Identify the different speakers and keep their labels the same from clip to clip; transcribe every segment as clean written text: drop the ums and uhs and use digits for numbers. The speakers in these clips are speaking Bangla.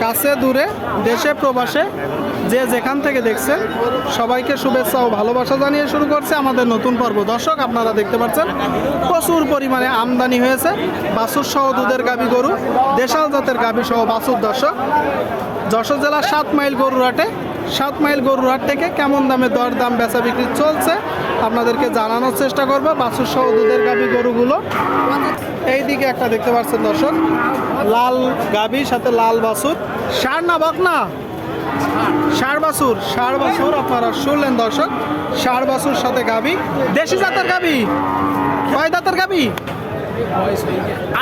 Speaker 1: কাছে দূরে দেশে প্রবাসে যে যেখান থেকে দেখছেন সবাইকে শুভেচ্ছা ও ভালোবাসা জানিয়ে শুরু করছে আমাদের নতুন পর্ব। দর্শক আপনারা দেখতে পাচ্ছেন প্রচুর পরিমাণে আমদানি হয়েছে বাছুর সহ দুধের গাভী গরু, দেশাল জাতের গাভী সহ বাছুর। দর্শক যশোর জেলার 7 মাইল গরুর হাটে 7 মাইল গরুর হাট থেকে কেমন দামে দরদাম বেচা বিক্রি চলছে আপনাদেরকে জানানোর চেষ্টা করব। বাছুর সহ দুধের গাভী গরুগুলো এই দিকে একটা দেখতে পাচ্ছেন দর্শক, লাল গাভী সাথে লাল বাছুর। ষাঁড় না বকনা? ষাঁড় বাছুর, ষাঁড় বাছুর আপনারা শুনলেন দর্শক, ষাঁড় বাছুর সাথে গাভী। দেশি জাতের গাভী, কয় দাঁতের গাভী?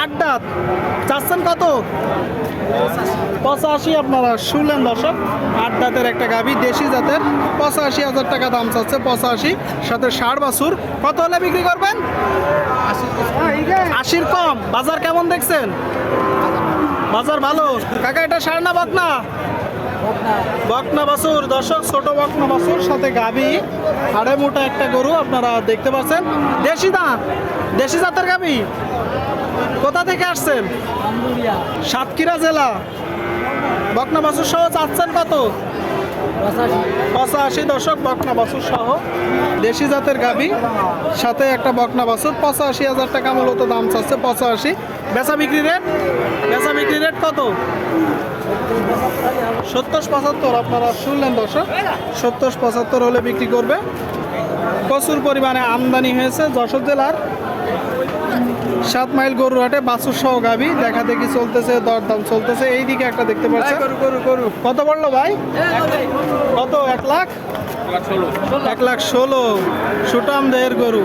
Speaker 1: 8 দাঁত। চাচ্ছেন কত? 85। আপনারা শুনলেন দর্শক, 8 দাঁতের একটা গাভী দেশি জাতের, 85,000 টাকা দাম চাচ্ছে। 85 সাথে ষাঁড় বাছুর। কত হলে বিক্রি করবেন? 80 কম। বাজার কেমন দেখছেন? বাজার ভালো। কাকা এটা ষাঁড় না বকনা? বকনা বাছুর। দর্শক ছোট বকনা বাছুর সাথে গাভী, হাড়ে মোটা একটা গরু আপনারা দেখতে পাচ্ছেন। দেশি দাঁত, দেশি জাতের গাভী। কোথা থেকে আসছেন? সাতক্ষীরা জেলা। বকনা বাছুর সহ চাচ্ছেন কত? 85। দর্শক বকনা বাছুর সহ দেশি জাতের গাভী সাথে একটা বকনা বাছুর, 85,000 টাকা মূলত দাম চাচ্ছে। 85। বেচা বিক্রি রেট, বেচা বিক্রি রেট কত? 70-75। আপনারা শুনলেন দর্শক, 70-75 হলে বিক্রি করবে। প্রচুর পরিমাণে আমদানি হয়েছে যশোর জেলার 7 মাইল গরুর হাটে বাছুর সহ গাভী দেখা দেখি চলতেছে, দরদাম চলতেছে। এইদিকে একটা দেখতে পাচ্ছেন। কত বললো ভাই? কত? 1,16,000। সুটাম দেহের গরু।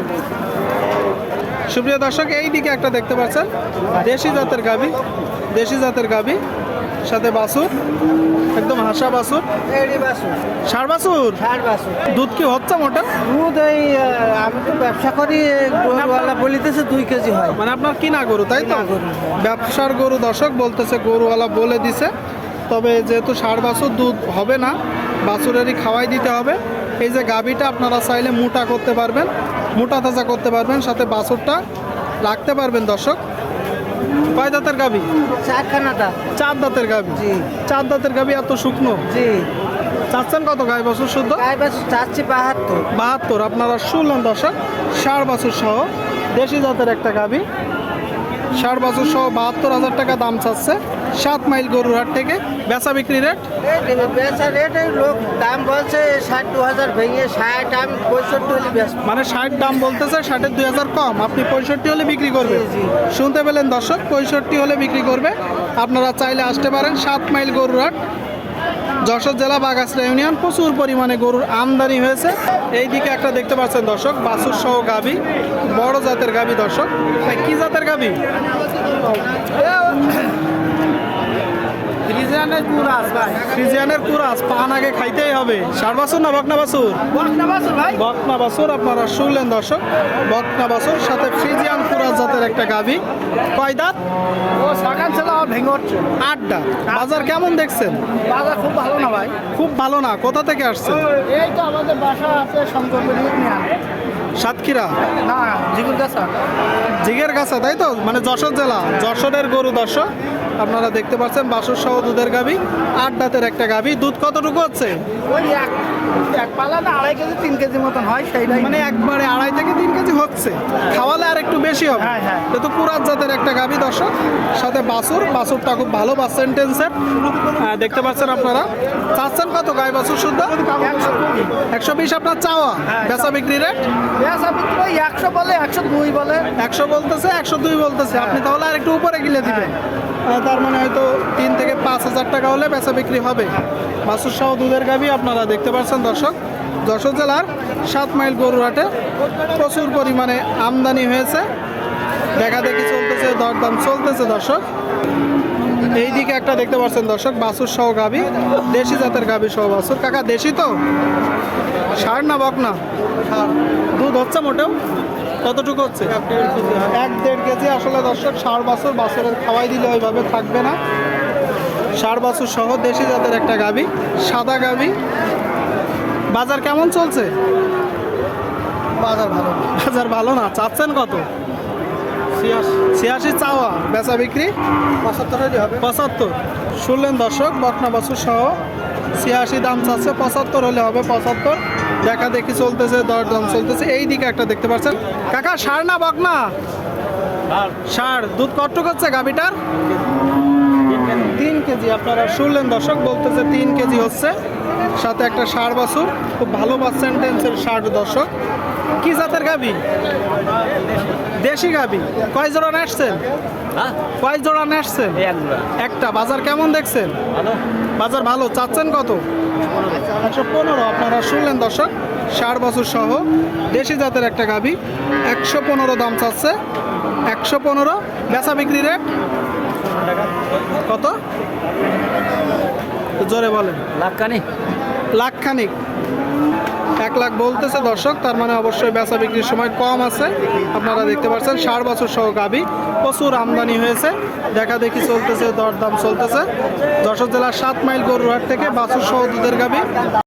Speaker 1: সুপ্রিয় দর্শক এইদিকে একটা দেখতে পাচ্ছেন দেশি জাতের গাভী, দেশি জাতের গাভী সাথে বাছুর, একদম হাসা বাছুর। ষাঁড় বাছুর। দুধ কি হচ্ছে মোটা?
Speaker 2: দুধ এই আমি তো ব্যবসা করি, গরুওয়ালা বলিতেছে 2 কেজি হয়।
Speaker 1: মানে আপনার কিনা গরু তাই তো? ব্যবসার গরু। দর্শক বলতেছে গরুওয়ালা বলে দিছে, তবে যেহেতু ষাঁড় বাছুর দুধ হবে না, বাছুরেরই খাওয়াই দিতে হবে। এই যে গাভীটা আপনারা চাইলে মোটা করতে পারবেন, মোটা তাজা করতে পারবেন, সাথে বাছুরটা রাখতে পারবেন। দর্শক কয় দাঁতের গাভী? 4 দাঁতের গাভী। 4 দাঁতের গাভী এত শুকনো।
Speaker 2: জি।
Speaker 1: চাচ্ছেন কত গাই বাছুর শুদ্ধ?
Speaker 2: গাই বাছুর চাচ্ছি
Speaker 1: 72। আপনারা শুনলেন দর্শক, ষাঁড় বাছুর সহ দেশি জাতের একটা গাভী, ষাঁড় বাছুর সহ 72,000 টাকা দাম চাচ্ছে 7 মাইল গরুর হাট থেকে। বেচা বিক্রি রেট?
Speaker 2: বেচা রেট লোক দাম বলছে 62,000 ভেঙে 60, আমি 65 হলে বেচবো।
Speaker 1: মানে 60 দাম বলতেছে, 60-এর 2,000 কম, আপনি 65 হলে বিক্রি করবে।
Speaker 2: জি।
Speaker 1: শুনতে পেলেন দর্শক, 65 হলে বিক্রি করবে। আপনারা চাইলে আসতে পারেন 7 মাইল গরুর হাট, যশোর জেলা বাগাসরা ইউনিয়ন। প্রচুর পরিমাণে গরুর আমদানি হয়েছে। এইদিকে একটা দেখতে পাচ্ছেন দর্শক বাছুর সহ গাভী, বড় জাতের গাভী। দর্শক কি জাতের গাভী? ফ্রিজিয়ানের কুরাস। পান আগে খাইতেই হবে। ষাঁড় বাছুর না বকনা বাছুর? বকনা বাছুর। আপনারা শুনলেন দর্শক, বকনা বাছুর সাথে ফ্রিজিয়ান কুরাস জাতের একটা গাভী। কয় দাঁত? 8 দাঁত। বাজার কেমন দেখছেন?
Speaker 2: বাজার খুব ভালো না ভাই।
Speaker 1: খুব ভালো না। কোথা থেকে আসছেন?
Speaker 2: এই তো আমাদের বাসা আছে শঙ্করপুরি
Speaker 1: সাতক্ষীরা
Speaker 2: না জিগুর গাছা।
Speaker 1: জিগের কাছা তাই তো? মানে যশোর জেলা, যশোরের গরু। দর্শক আপনারা দেখতে পাচ্ছেন বাছুর সহ দুধের গাভী, 8 দাঁতের একটা গাভী। দুধ কতটুকু হচ্ছে?
Speaker 2: ওই এক পালা না 2.5 কেজি 3 কেজি মতন হয়, সেইটাই।
Speaker 1: মানে একবারে 2.5 থেকে 3 কেজি হচ্ছে। খাওয়ালে আর একটু বেশি হবে।
Speaker 2: হ্যাঁ।
Speaker 1: যেহেতু কুরাত জাতের একটা গাভী। দর্শক সাথে বাছুর, বাছুরটা খুব ভালো পার্সেন্টেন্সের দেখতে পাচ্ছেন আপনারা। চাচ্ছেন কত গাই বাছুর শুদ্ধ? 120 আপনার চাওয়া। বেচা বিক্রি রেট?
Speaker 2: 100 বলে, 102 বলে।
Speaker 1: 100 বলতেছে, 102 বলতেছে। আপনি তাহলে আর একটু উপরে গিলে দিবেন। তার মানে হয়তো 3 থেকে 5,000 টাকা হলে বেচা বিক্রি হবে। বাছুর সহ দুধের গাভী আপনারা দেখতে পাচ্ছেন দর্শক, যশোর জেলার 7 মাইল গরুর হাটে প্রচুর পরিমাণে আমদানি হয়েছে, দেখা দেখি চলতেছে, দরদাম চলতেছে। দর্শক এইদিকে একটা দেখতে পাচ্ছেন দর্শক বাছুর সহ গাভী, দেশি জাতের গাভী সহ বাছুর। কাকা দেশি তো? ষাঁড় না বকনা? দুধ হচ্ছে মোটেও? কতটুকু হচ্ছে? 1-1.5 কেজি। আসলে দর্শক ষাঁড় বাছুর, বাছুরের খাওয়াই দিলে ওইভাবে থাকবে না। ষাঁড় বাছুর সহ দেশি জাতের একটা গাভী, সাদা গাভী। বাজার কেমন চলছে?
Speaker 2: বাজার ভালো।
Speaker 1: বাজার ভালো না। চাচ্ছেন কত? 86 চাওয়া, বেচা বিক্রি
Speaker 2: 75 হবে।
Speaker 1: 75। শুনলেন দর্শক, বকনা বাছুর সহ 86 দাম চাচ্ছে, 75 হলে হবে। 75 দেখা দেখি চলতেছে, দরদাম চলতেছে। এই দিকে একটা দেখতে পাচ্ছেন কাকা, ষাঁড় না বকনা? ষাঁড়। দুধ কতটুকু হচ্ছে গাভিটার? 3 কেজি। আপনারা শুনলেন দর্শক, বলতেছে 3 কেজি হচ্ছে, সাথে একটা ষাঁড় বাছুর, খুব ভালো পার্সেন্টেন্সের ষাঁড়। দর্শক কি জাতের গাভি? দেশি গাভি। কয় জোড়া নাচছেন? কয় জোড়া নাচছেন? একটা। বাজার কেমন দেখছেন? বাজার ভালো। চাচ্ছেন কত? 115। আপনারা শুনলেন দর্শক, 60 বছর সহ দেশি জাতের একটা গাভি, 115 দাম চাচ্ছে। 115। বেচা বিক্রি রেট কত? জোরে বলেন। লাখ খানিক। 1 লাখ বলতেছে দর্শক, তার মানে অবশ্যই বেচা বিক্রির সময় কম আছে। আপনারা দেখতে পাচ্ছেন 60 বছর সহ গাভি, প্রচুর আমদানি হয়েছে, দেখা দেখি চলতেছে, দরদাম চলতেছে। যশোর জেলার 7 মাইল গরুহাট থেকে বাছুর সহ দুধের গাভি।